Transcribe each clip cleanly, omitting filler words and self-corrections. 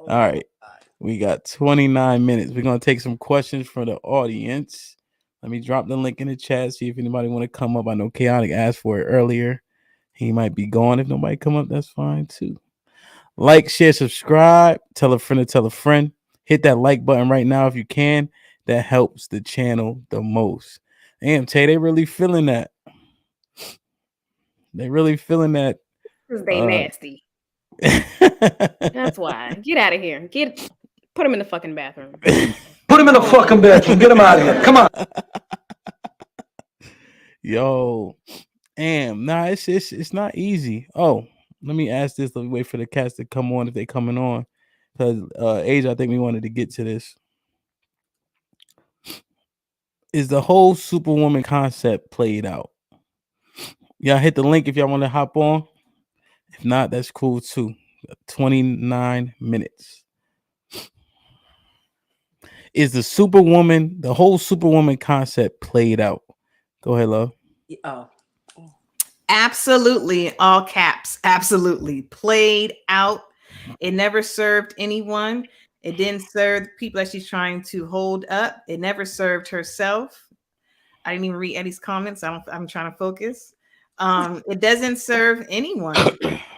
All right. We got 29 minutes. We're gonna take some questions from the audience. Let me drop the link in the chat. See if anybody want to come up. I know Chaotic asked for it earlier. He might be gone. If nobody come up, that's fine too. Like, share, subscribe. Tell a friend to tell a friend. Hit that like button right now if you can. That helps the channel the most. Damn, Tay, they really feeling that. They really feeling that. Because they nasty. That's why. Get out of here. Put him in the fucking bathroom. Put him in the fucking bathroom. Get him out of here. Come on. Yo, damn. Nah, it's not easy. Oh, let me ask this. Let me wait for the cast to come on if they coming on. Because Age, I think we wanted to get to this. Is the whole Superwoman concept played out? Y'all hit the link if y'all want to hop on. If not, that's cool too. 29 minutes. Is the whole Superwoman concept played out? Go ahead, love. Oh. Absolutely, all caps. Absolutely. Played out. It never served anyone. It didn't serve the people that she's trying to hold up. It never served herself. I didn't even read Eddie's comments. I'm trying to focus. It doesn't serve anyone.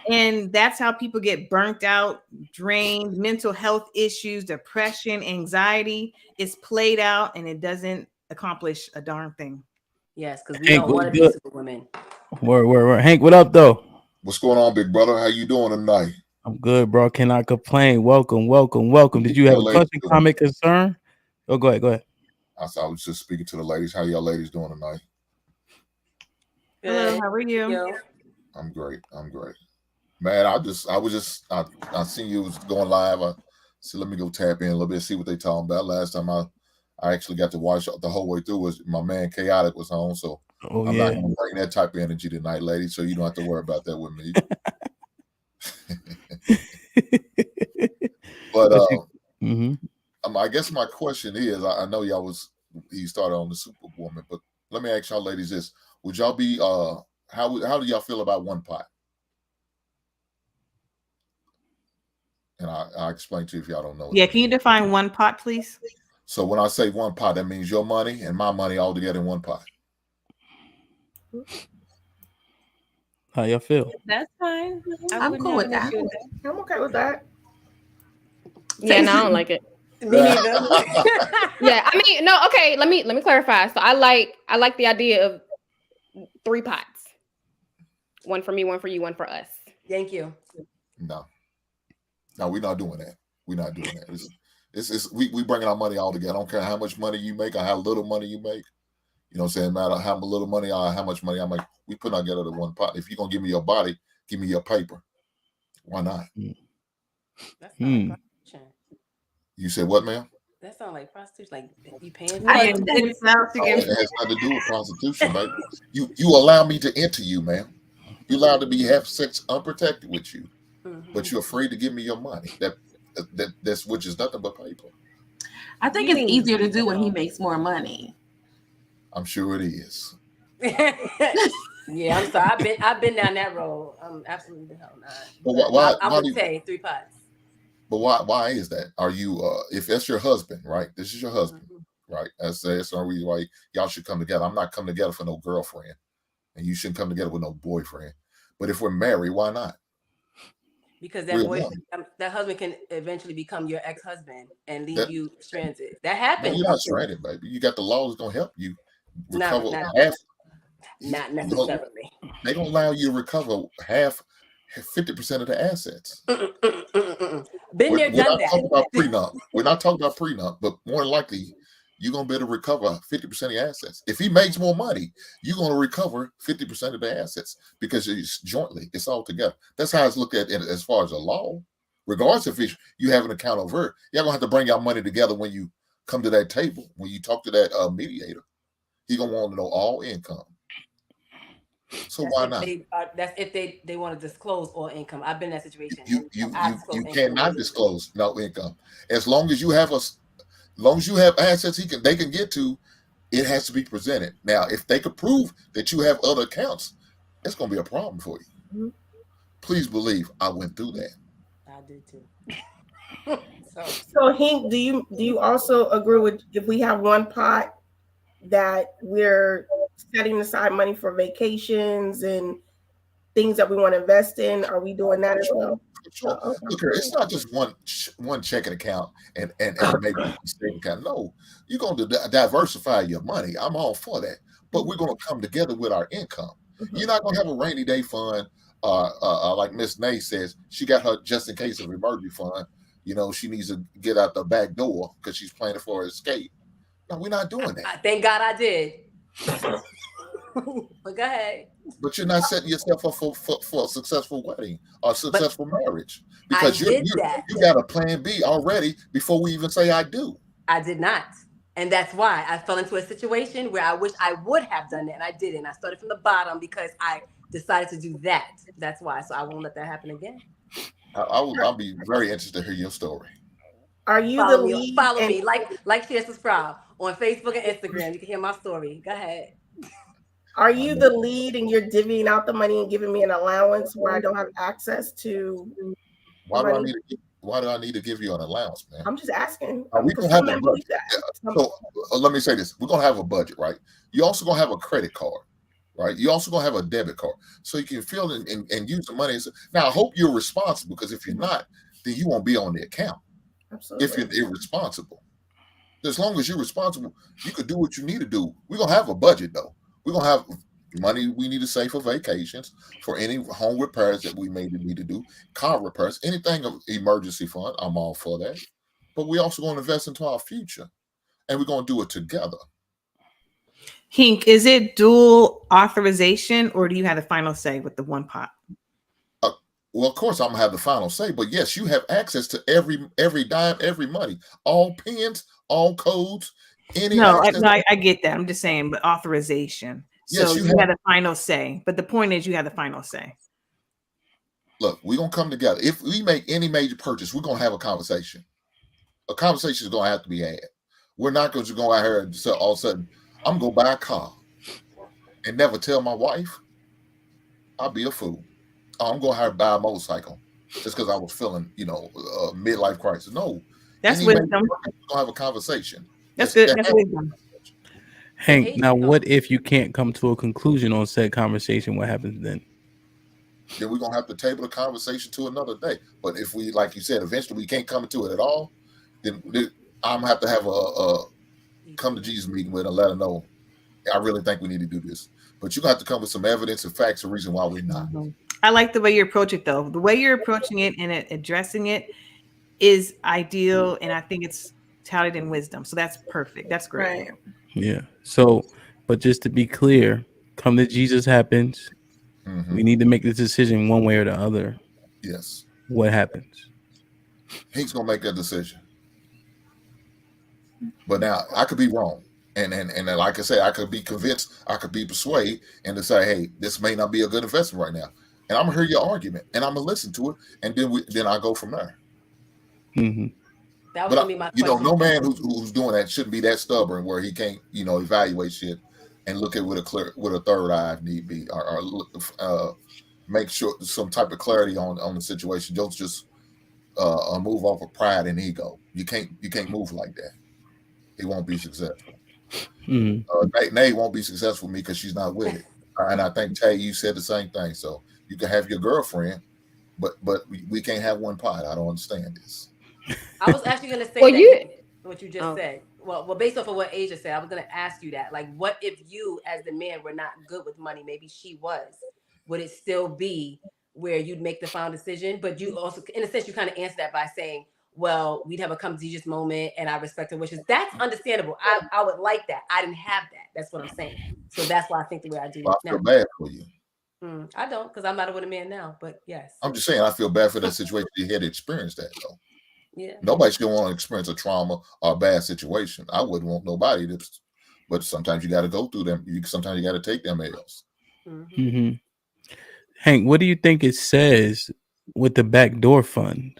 And that's how people get burnt out, drained, mental health issues, depression, anxiety. It's played out and it doesn't accomplish a darn thing. Yes, because we don't want to be superwomen. Word. Hank, what up, though? What's going on, big brother? How you doing tonight? I'm good, bro. Cannot complain. Welcome. Did you have a question, comment, concern? Oh, go ahead. I was just speaking to the ladies. How y'all ladies doing tonight? Hello, how are you? I'm great. Man, I seen you was going live. I said, let me go tap in a little bit, see what they talking about. Last time I actually got to watch the whole way through was my man Chaotic was on, so I'm not going to bring that type of energy tonight, ladies. So you don't have to worry about that with me. But I guess my question is, I know you started on the Superwoman, but let me ask y'all ladies this: would y'all be how do y'all feel about one pot? And I'll explain to you if y'all don't know. Yeah, can you define one pot, please? So when I say one pot, that means your money and my money all together in one pot. How y'all feel? That's fine. I'm cool with that. I'm okay with that. Yeah, no, I don't like it. Me neither. Yeah, I mean, no, okay, let me clarify. So I like the idea of 3 pots. One for me, one for you, one for us. Thank you. No, we're not doing that. We bringing our money all together. I don't care how much money you make or how little money you make. You know what I'm saying? No matter how little money or how much money I make, we put our together in one pot. If you're gonna give me your body, give me your paper. Why not? That's not You said what, ma'am? That sounds like prostitution. Like you paying for it has nothing to do with prostitution, baby. You allow me to enter you, ma'am. You allowed to have sex unprotected with you, but you're afraid to give me your money. That's which is nothing but paper. I think it's easier to do when he makes more money. I'm sure it is. Yeah, I'm sorry. I've been down that road. I'm absolutely the hell not. But why I would say 3 pots. But why is that? Are you if that's your husband, right? This is your husband, right? That's the reason why y'all should come together. I'm not coming together for no girlfriend, and you shouldn't come together with no boyfriend. But if we're married, why not? Because that husband can eventually become your ex-husband and leave you stranded. That happens. You're not stranded, baby. You got the laws gonna help you recover half. Not necessarily. They don't allow you to recover 50% of the assets. Been there, done that. We're not talking about prenup, but more likely you're gonna be able to recover 50% of your assets. If he makes more money, you're gonna recover 50% of the assets because it's jointly, it's all together. That's how it's looked at as far as the law. Regardless if you have an account over her, y'all gonna have to bring your money together when you come to that table. When you talk to that mediator, he's gonna want to know all income. So why not? That's if they want to disclose all income. I've been in that situation. You cannot disclose no income as long as you have assets they can get to. It has to be presented. Now, if they could prove that you have other accounts, it's going to be a problem for you. Please believe I went through that. I did too. So Hink, do you also agree with if we have one pot that we're setting aside money for vacations and things that we want to invest in? Are we doing that as well? Sure. Oh, Look here, it's not just one checking account and maybe a savings account. No, you're going to diversify your money. I'm all for that, but we're going to come together with our income. You're not going to have a rainy day fund, like Miss Nay says. She got her just in case of emergency fund. You know, she needs to get out the back door because she's planning for her escape. No, we're not doing that. Thank God I did. But go ahead. But you're not setting yourself up for a successful wedding or successful marriage because you got a plan B already before we even say I do. I did not. And that's why I fell into a situation where I wish I would have done that and I didn't. I started from the bottom because I decided to do that. That's why. So I won't let that happen again. I'll be very interested to hear your story. Are you follow the me, lead? Follow me, like, share, subscribe on Facebook and Instagram. You can hear my story. Go ahead. Are you the lead and you're divvying out the money and giving me an allowance where I don't have access to? Why do I need to give you an allowance, man? I'm just asking. We gonna have a budget. So let me say this: we're gonna have a budget, right? You also gonna have a credit card, right? You also gonna have a debit card, so you can fill in and use the money. Now, I hope you're responsible, because if you're not, then you won't be on the account. Absolutely. If you're irresponsible, as long as you're responsible, you could do what you need to do. We're gonna have a budget, though. We're gonna have money we need to save for vacations, for any home repairs that we may need to do, car repairs, anything of emergency fund. I'm all for that. But we also going to invest into our future, and we're going to do it together. Hink, is it dual authorization, or do you have the final say with the one pot? Well, of course, I'm gonna have the final say, but yes, you have access to every dime, every money, all pins, all codes. I get that. I'm just saying, but authorization. So yes, you have the final say. But the point is, you have the final say. Look, we're gonna come together. If we make any major purchase, we're gonna have a conversation. A conversation is gonna have to be had. We're not going to go out here and say all of a sudden, I'm gonna buy a car and never tell my wife. I'll be a fool. I'm going to have to buy a motorcycle just because I was feeling, a midlife crisis. No, that's wisdom. We're going to have a conversation. That's good. That's wisdom. Hank, now what if you can't come to a conclusion on said conversation? What happens then? Then we're going to have to table the conversation to another day. But if we, like you said, eventually we can't come to it at all, then I'm going to have to have a come to Jesus meeting with and let her know, I really think we need to do this. But you're going to have to come with some evidence and facts and reason why we're not. I like the way you approach it, though. The way you're approaching it and addressing it is ideal, and I think it's touted in wisdom. So that's perfect. That's great. Right. Yeah. So, but just to be clear, come to Jesus happens. Mm-hmm. We need to make this decision one way or the other. Yes. What happens? He's going to make that decision. But now I could be wrong. And like I said, I could be convinced, I could be persuaded, and to say, hey, this may not be a good investment right now. And I'm gonna hear your argument, and I'm gonna listen to it, and then I go from there. Mm-hmm. That was gonna be my question. No man who's doing that shouldn't be that stubborn where he can't, evaluate shit and look at with a third eye if need be, or make sure some type of clarity on the situation. Don't just move off of pride and ego. You can't move like that. He won't be successful. Mm-hmm. Nay won't be successful with me because she's not with it. And I think, Tay, you said the same thing. So you can have your girlfriend, but we can't have one pot. I don't understand this. I was actually going to say what you just said. Well, based off of what Asia said, I was going to ask you that. Like, what if you, as the man, were not good with money? Maybe she was. Would it still be where you'd make the final decision? But you also, in a sense, you kind of answer that by saying, well, we'd have a come to Jesus moment, and I respect her wishes. That's understandable. I would like that. I didn't have that. That's what I'm saying. So that's why I think the way I do I feel bad for you. I don't, because I'm not with a man now. But yes, I'm just saying I feel bad for that situation. You had to experience that, though. Yeah. Nobody's gonna want to experience a trauma or a bad situation. I wouldn't want nobody to, but sometimes you got to go through them. Sometimes you got to take them L's. Mm-hmm. Hank, what do you think it says with the backdoor fund?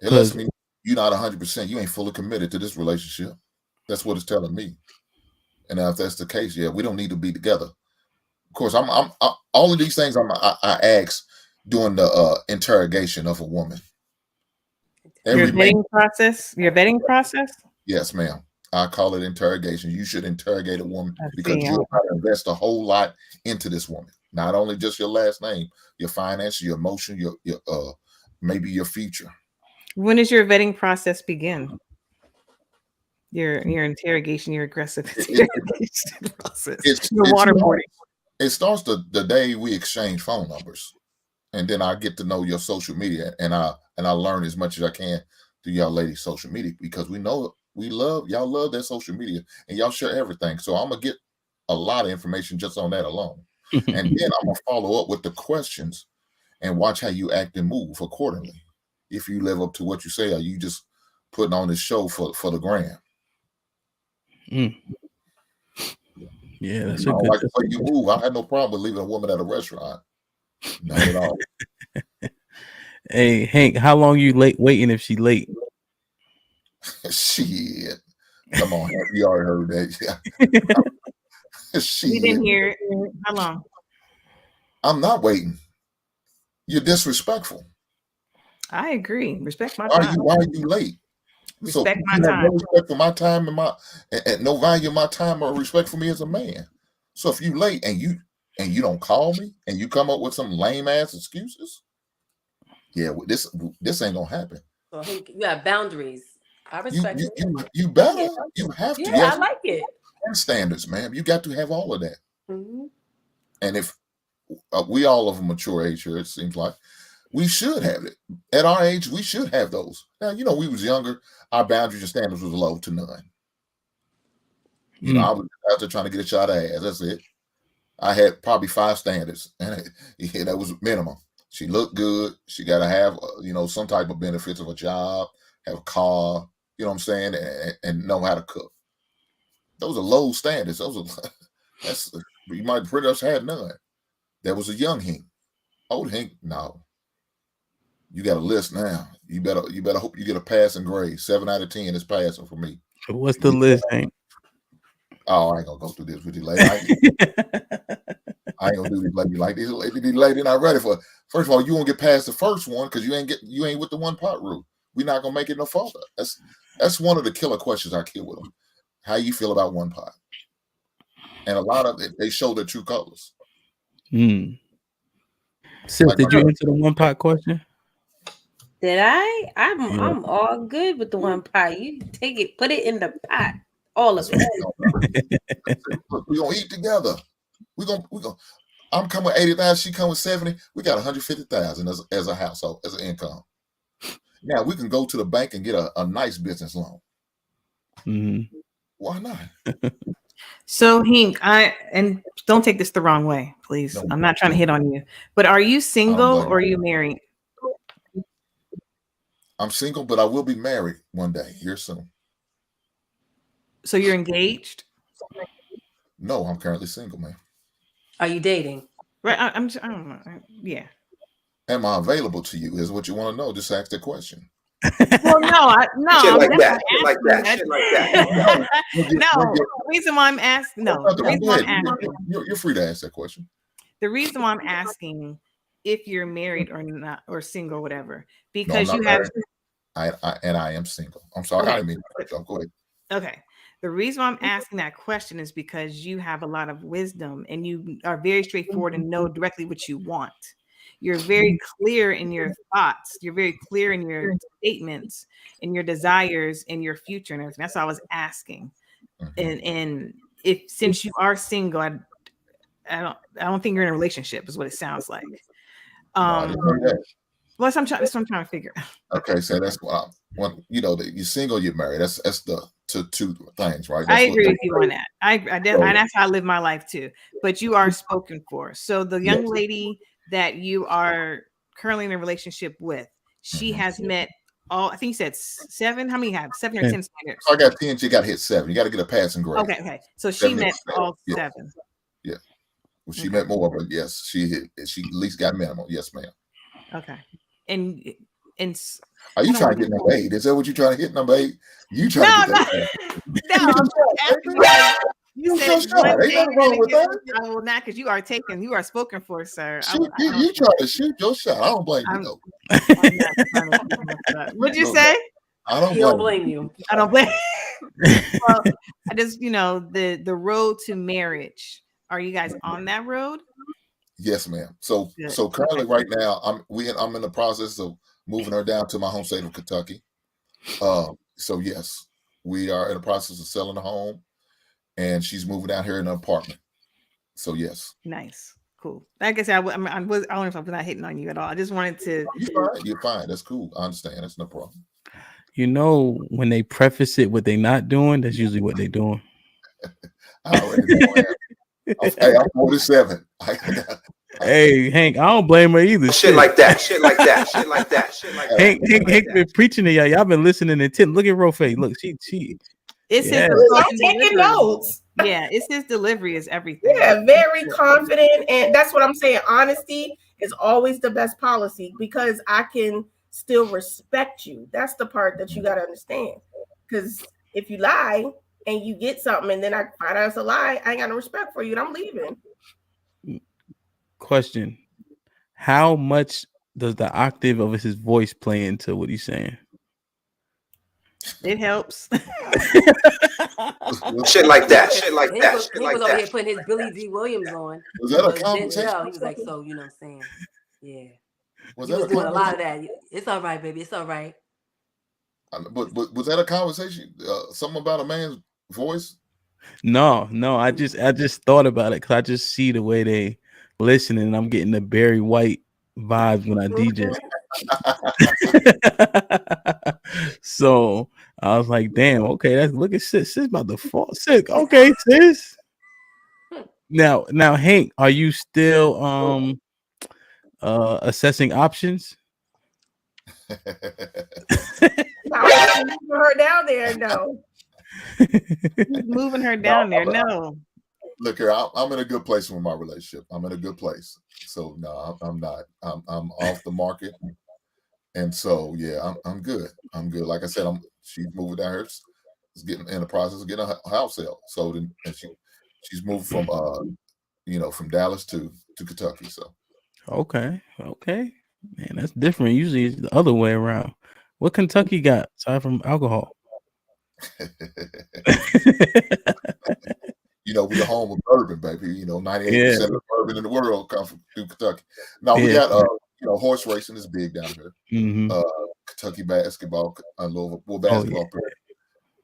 It lets me you're not 100%. You ain't fully committed to this relationship. That's what it's telling me. And if that's the case, yeah, we don't need to be together. Of course, I'm all of these things I ask during the interrogation of a woman. Your vetting process? Your vetting process? Yes, ma'am. I call it interrogation. You should interrogate a woman because you're about to invest a whole lot into this woman. Not only just your last name, your finances, your emotion, your maybe your future. When does your vetting process begin? Your interrogation, your aggressive interrogation process. Your waterboarding. It starts the day we exchange phone numbers, and then I get to know your social media, and I learn as much as I can through y'all ladies' social media because y'all love that social media and y'all share everything. So I'm gonna get a lot of information just on that alone, and then I'm gonna follow up with the questions and watch how you act and move accordingly. If you live up to what you say, or you just putting on this show for the gram. Yeah, that's like the way you move. I had no problem with leaving a woman at a restaurant. Not at all. Hey, Hank, how long you waiting if she late? Shit. Come on, Hank. You already heard that. Shit. You didn't hear it. How long? I'm not waiting. You're disrespectful. I agree. Respect my time. Why are you late? Respect my time. No respect for my time and no value of my time or respect for me as a man. So if you late and you don't call me and you come up with some lame ass excuses, yeah, this ain't gonna happen. So you have boundaries. I respect it. You better. You have to. Yeah, I like it. Standards, ma'am. You got to have all of that. Mm-hmm. And if we all of a mature age here, it seems like we should have it. At our age, we should have those. Now, we was younger. Our boundaries and standards was low to none. I was out there trying to get a shot of ass. That's it. I had probably 5 standards, and that was minimum. She looked good. She got to have, some type of benefits of a job, have a car, you know what I'm saying, and know how to cook. Those are low standards. You might pretty much have none. There was a young Hink. Old Hink, no. You got a list now. You better hope you get a passing grade. 7 out of 10 is passing for me. What's the list, Hank? Oh, I ain't gonna go through this with you lady. I ain't gonna do this lady like this. These lady not ready for it. First of all, you won't get past the first one because you ain't with the one pot rule. We're not gonna make it no further. That's one of the killer questions I kill with them. How you feel about one pot? And a lot of it, they show their true colors. Sis, did you answer the one pot question? Did I? I'm all good with the one pot. You take it, put it in the pot. All of it. We're gonna eat together. We're gonna I'm coming with 80,000, she come with 70. We got 150,000 as a household, as an income. Now we can go to the bank and get a nice business loan. Mm-hmm. Why not? So Hink, and don't take this the wrong way, please. No, I'm not trying to hit on you, but are you single or are you married? I'm single, but I will be married one day here soon. So you're engaged? No, I'm currently single, man. Are you dating? Right. I don't know. Yeah. Am I available to you? Is what you want to know. Just ask the question. Well, no. Shit like that. Shit like that. No. The reason why I'm asking, You're free to ask that question. The reason why I'm asking if you're married or not, or single, whatever, because you have. I am single. I'm sorry. Okay. I didn't mean to go ahead. Okay. The reason why I'm asking that question is because you have a lot of wisdom and you are very straightforward and know directly what you want. You're very clear in your thoughts. You're very clear in your statements and your desires and your future and everything. That's what I was asking. And if since you are single, I don't think you're in a relationship, is what it sounds like. That's what I'm trying to figure out. Okay, so that's when you're single, you're married. That's the two things, right? That's I agree with you on that. And that's how I live my life too. But you are spoken for. So the young lady that you are currently in a relationship with, she has met all. I think you said 7. How many have 7 or 10 standards? I got 10. You got to hit 7. You got to get a passing grade. Okay. So she met all 7. Yeah. Well, she met more, but yes, she at least got minimum. Yes, ma'am. Okay. And are you trying to get number 8? Is that what you're trying to get, number 8? You trying to get that? You said ain't nothing wrong with that. I will not, because you are spoken for, sir. You try to shoot your shot. I don't blame you though. What What'd you say? I don't blame you. I don't blame. Well, I just, the road to marriage. Are you guys on that road? Yes, ma'am. So Good. so currently right now I'm in the process of moving her down to my home state of Kentucky. So yes, we are in the process of selling the home, and she's moving down here in an apartment. So yes. Nice. Cool. Like I said, I don't know if I'm not hitting on you at all. I just wanted to. You're fine. That's cool. I understand. That's no problem. When they preface it what they're not doing, that's usually what they're doing. I already know. Hey, I'm 47. Hey, Hank, I don't blame her either. Shit like that. Hank been preaching to y'all. Y'all been listening intent. Look at Rofe. Look, she. It's his I'm taking notes. Yeah, it's his delivery is everything. Yeah, very confident, and that's what I'm saying. Honesty is always the best policy because I can still respect you. That's the part that you got to understand. Because if you lie and you get something, and then I find out it's a lie, I ain't got no respect for you, and I'm leaving. Question: how much does the octave of his voice play into what he's saying? It helps. Shit like that. He was over here putting his Billy D. Williams on. Was that a conversation? He was like, so you know what I'm saying? Yeah. Was he that was doing a lot of that. It's all right, baby. It's all right. But was that a conversation? Something about a man's voice? No. I just thought about it because I just see the way they listen, and I'm getting the Barry White vibes when I DJ. So I was like, damn, okay, look at sis about to fall sick. Okay, sis. Now Hank, are you still assessing options? Moving her down there, no. Moving her down there, no. Look here, I'm in a good place with my relationship. I'm in a good place. So no, I'm not. I'm off the market. And so yeah, I'm good. I'm good. Like I said, she's moving down here. Is getting in the process of getting a house sale. So then she's moved from from Dallas to Kentucky. So okay. Man, that's different. Usually it's the other way around. What Kentucky got aside from alcohol? We're the home of bourbon, baby. 98% of the bourbon in the world comes from Kentucky. Now we got horse racing is big down here. Mm-hmm. Kentucky basketball, basketball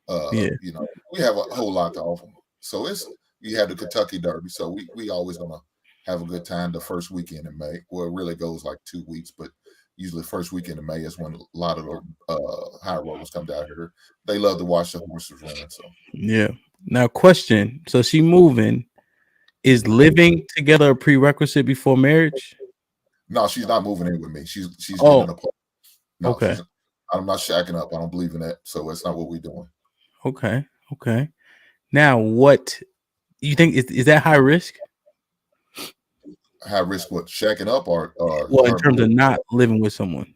player. We have a whole lot to offer. So you have the Kentucky Derby. So we always gonna have a good time the first weekend in May. Well, it really goes like 2 weeks, but usually the first weekend in May is when a lot of the high rollers come down here. They love to watch the horses run. So yeah. Now, question. So she moving. Is living together a prerequisite before marriage? No, she's not moving in with me. She's getting an apartment. No, okay. I'm not shacking up. I don't believe in that. So that's not what we're doing. Okay. Now, what you think is that high risk? High risk what? Shacking up or in terms of not living with someone?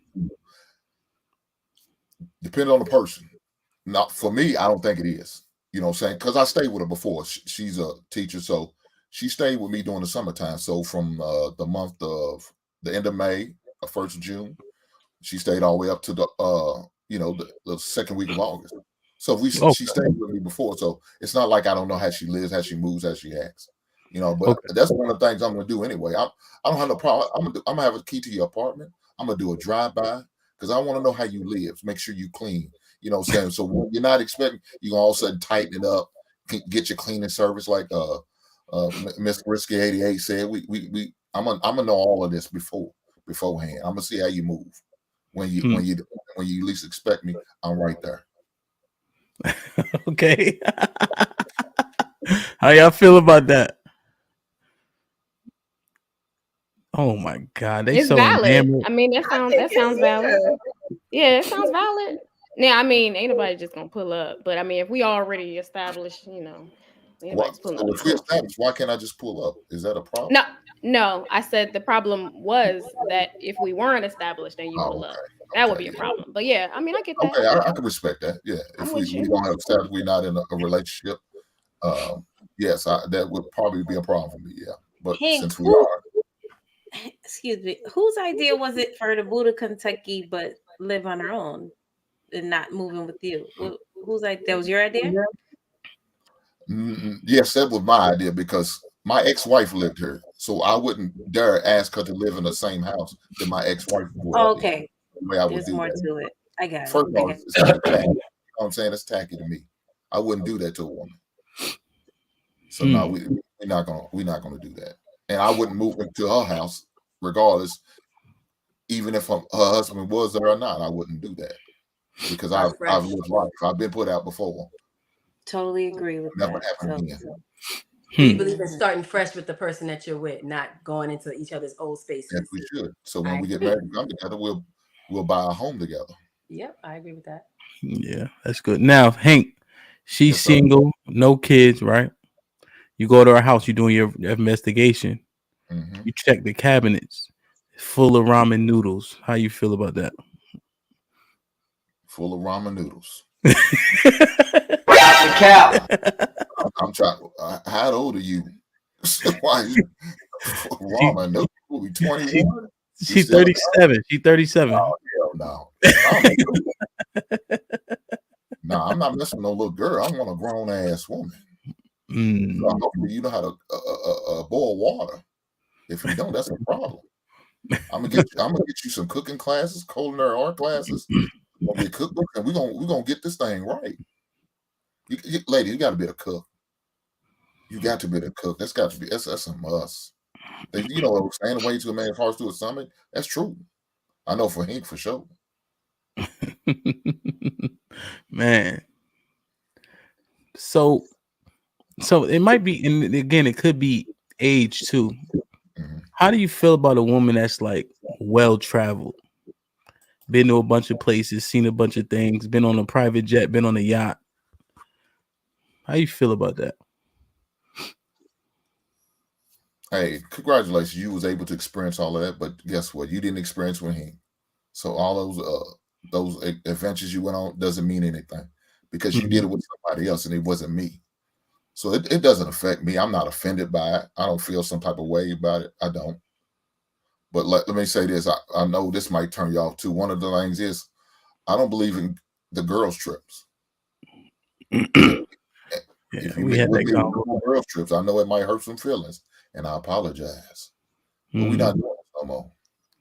Depending on the person. Not for me, I don't think it is. You know what I'm saying? Because I stayed with her before. She's a teacher, so she stayed with me during the summertime. So from the month of the end of May, 1st of June, she stayed all the way up to the second week of August. So she stayed with me before. So it's not like I don't know how she lives, how she moves, how she acts. But that's one of the things I'm gonna do anyway. I don't have no problem. I'm gonna have a key to your apartment. I'm gonna do a drive-by because I want to know how you live. Make sure you clean. You know what I'm saying? So when you're not expecting, you can all of a sudden tighten it up, get your cleaning service like Mr. Risky 88 said. I'm gonna know all of this beforehand. I'm gonna see how you move. When you least expect me, I'm right there. Okay. How y'all feel about that? Oh my God, it's so valid. Enamored. I mean, that sounds valid. Yeah, it sounds valid. Now, I mean, ain't nobody just gonna pull up, but I mean, if we already established, if we established, why can't I just pull up? Is that a problem? No. I said the problem was that if we weren't established and you pull up, that would be a problem. But yeah, I mean, I get that. Okay, I can respect that. Yeah, if we don't have established, we're not in a relationship. Yes, that would probably be a problem for me. Yeah, but since we are. Excuse me. Whose idea was it for her to move to Kentucky but live on her own? and not moving with you? Who's like that was your idea? Yes, that was my idea because my ex-wife lived here, so I wouldn't dare ask her to live in the same house that my ex-wife would. Okay, The way I would there's do more that. to it. I got First it. of all, it's kind of tacky. You know what I'm saying? It's tacky to me. I wouldn't do that to a woman. So no, we're not gonna do that. And I wouldn't move into her house regardless, even if her husband was there or not. I wouldn't do that because I've lived life. I've been put out before. Totally agree with Never that. happened again. So you believe in starting fresh with the person that you're with, not going into each other's old spaces. Yes, we should. So when we get married and come together, we'll buy a home together. Yep, I agree with that. Yeah, that's good. Now, Hank, she's single, no kids, right? You go to her house, you're doing your investigation. Mm-hmm. You check the cabinets, full of ramen noodles. How you feel about that? Full of ramen noodles. Cow. I'm trying. How old are you? Why you ramen noodles? Will be 21. She's 37. She's 37. Oh, hell no. No, I'm not messing with no little girl. I want a grown ass woman. So hopefully you know how to boil water. If you don't, that's a problem. I'm gonna get you some cooking classes, culinary art classes. We're gonna get cookbooks, and we're gonna get this thing right. Lady, you got to be a cook. You got to be a cook. That's a must. You know what I'm saying? The way to a man's heart to a stomach. That's true. I know for Hink for sure. Man. So it might be, and again, it could be age too. Mm-hmm. How do you feel about a woman that's like well traveled, been to a bunch of places, seen a bunch of things, been on a private jet, been on a yacht? How you feel about that? Hey, congratulations! You was able to experience all of that, but guess what? You didn't experience with him. So all those adventures you went on doesn't mean anything because you did it with somebody else, and it wasn't me. So it doesn't affect me. I'm not offended by it. I don't feel some type of way about it. I don't. But let me say this. I know this might turn you off too. One of the things is I don't believe in the girls' trips. If you had that girls' trips, I know it might hurt some feelings, and I apologize. But we're not doing it no more.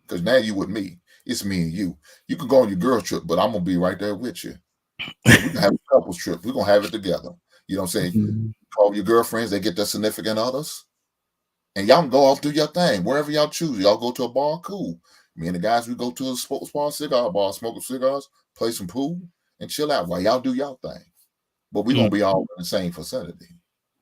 Because now you with me. It's me and you. You can go on your girls' trip, but I'm gonna be right there with you. So we can have a couples trip. We're gonna have it together. You know what I'm saying? Call your girlfriends, they get their significant others. And y'all can go off do your thing. Wherever y'all choose. Y'all go to a bar, cool. Me and the guys, we go to a sports bar, cigar bar, smoke cigars, play some pool, and chill out while y'all do y'all thing. But we're gonna be all in the same vicinity.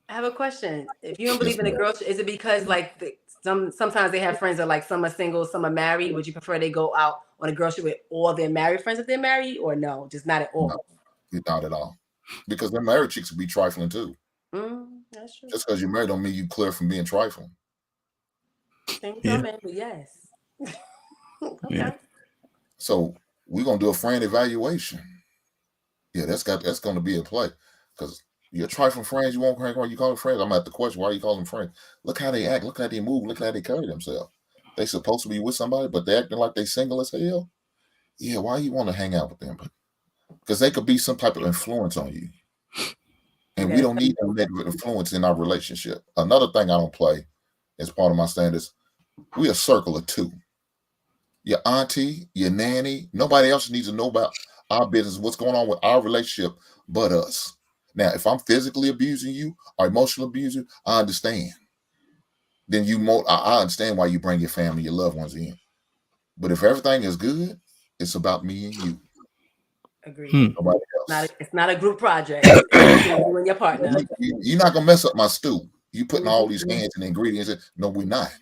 I have a question. If you don't believe in a girl, is it because like sometimes they have friends that like some are single, some are married? Would you prefer they go out on a girl trip with all their married friends if they're married, or no, just not at all? No, not at all. Because their married chicks will be trifling too. That's true. Just because you're married don't mean you clear from being trifling. Thank you, man. But yes. Okay. Yeah. So we're gonna do a friend evaluation. Yeah, that's gonna be a play. Because your trifling friends, you won't crank on, you call them friends. I'm gonna have to question why you call them friends. Look how they act, look how they move, look how they carry themselves. They supposed to be with somebody, but they acting like they single as hell. Yeah, why you want to hang out with them? Because they could be some type of influence on you. And we don't need a negative influence in our relationship. Another thing I don't play as part of my standards, we a circle of two. Your auntie, your nanny, nobody else needs to know about our business, what's going on with our relationship, but us. Now, if I'm physically abusing you or emotionally abusing you, I understand. Then I understand why you bring your family, your loved ones in. But if everything is good, it's about me and you. Agreed. Nobody else. It's not a group project. You and your partner. You're not gonna mess up my stew. You putting all these hands and ingredients in. No, we're not.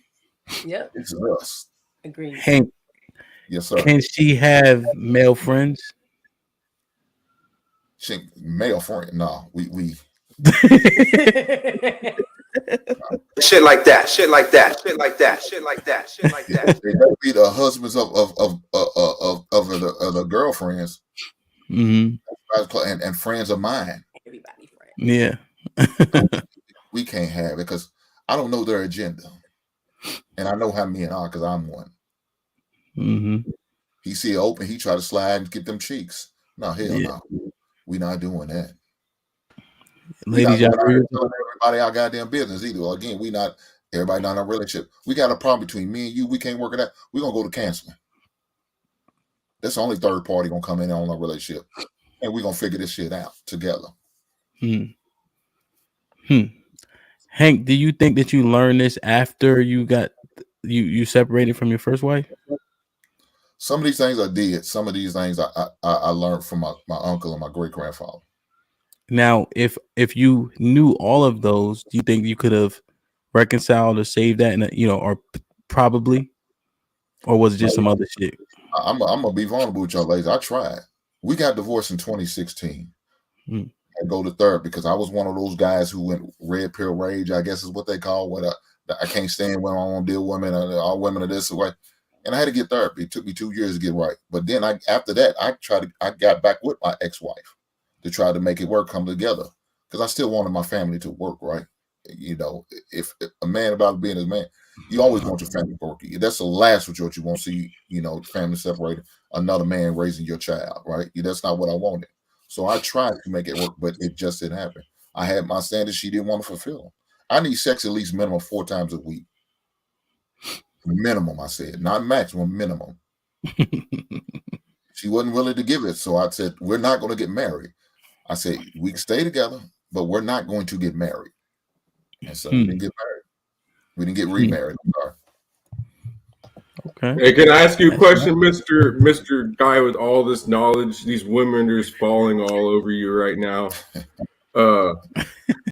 Yep. This is us. Agreed. Hank. Yes, sir. Can she have male friends? Male friend? No, we Shit like that. Shit like that. Shit like that. Shit like that. Shit like that. They better be the husbands of the girlfriends. And friends of mine. Everybody friends. Yeah. We can't have it because I don't know their agenda. And I know how men are because I'm one. He see it open, he try to slide and get them cheeks. No, hell no. We not doing that. Ladies, y'all telling everybody our goddamn business either. Again, everybody not in a relationship. We got a problem between me and you. We can't work it out. We're gonna go to counseling. That's the only third party gonna come in on our relationship. And we're gonna figure this shit out together. Hank, do you think that you learned this after you got you separated from your first wife? Some of these things I did. Some of these things I learned from my uncle and my great grandfather. Now, if you knew all of those, do you think you could have reconciled or saved that, or probably, or was it just some other shit? I'm gonna be vulnerable with y'all ladies. I tried. We got divorced in 2016. I go to therapy because I was one of those guys who went red pill rage, I guess is what they call what I can't stand women, I won't deal with women, all women are this way. And I had to get therapy. It took me 2 years to get right. But then after that, I got back with my ex-wife to try to make it work, come together. Because I still wanted my family to work, right? If a man about being a man, you always want your family to work. That's the last what you want to see, family separated, another man raising your child, right? That's not what I wanted. So I tried to make it work, but it just didn't happen. I had my standards she didn't want to fulfill. I need sex at least minimum 4 times a week. Minimum, I said, not maximum, minimum. She wasn't willing to give it. So I said, we're not going to get married. I said, we can stay together, but we're not going to get married. And so we didn't get married. We didn't get remarried. I'm sorry. Okay. Hey, can I ask you a question, Mr. Guy with all this knowledge? These women are just falling all over you right now.